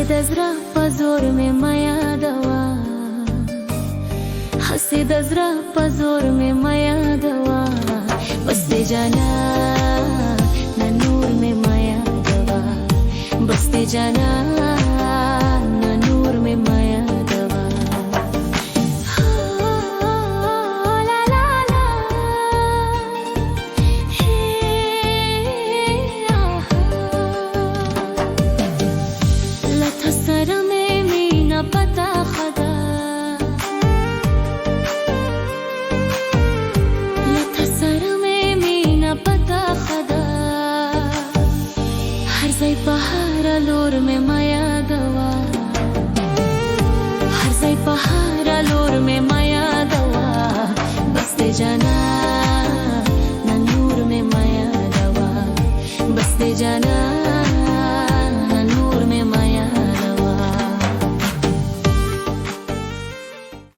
दजरा पजोर में माया दवा, हंसे दजरा पजोर में माया दवा, बसते जाना ना नूर में माया दवा, बसते जाना ना नूर में माया दवा। ला ला ला हे लथा सर में मीना पता खदा, लथा सर में मीना पता खदा, हर जै पहाड़ लोर में माया दवा, हर जै पहाड़ लोर में माया दवा, बसते जाना ना नूर में माया दवा, बसते जाना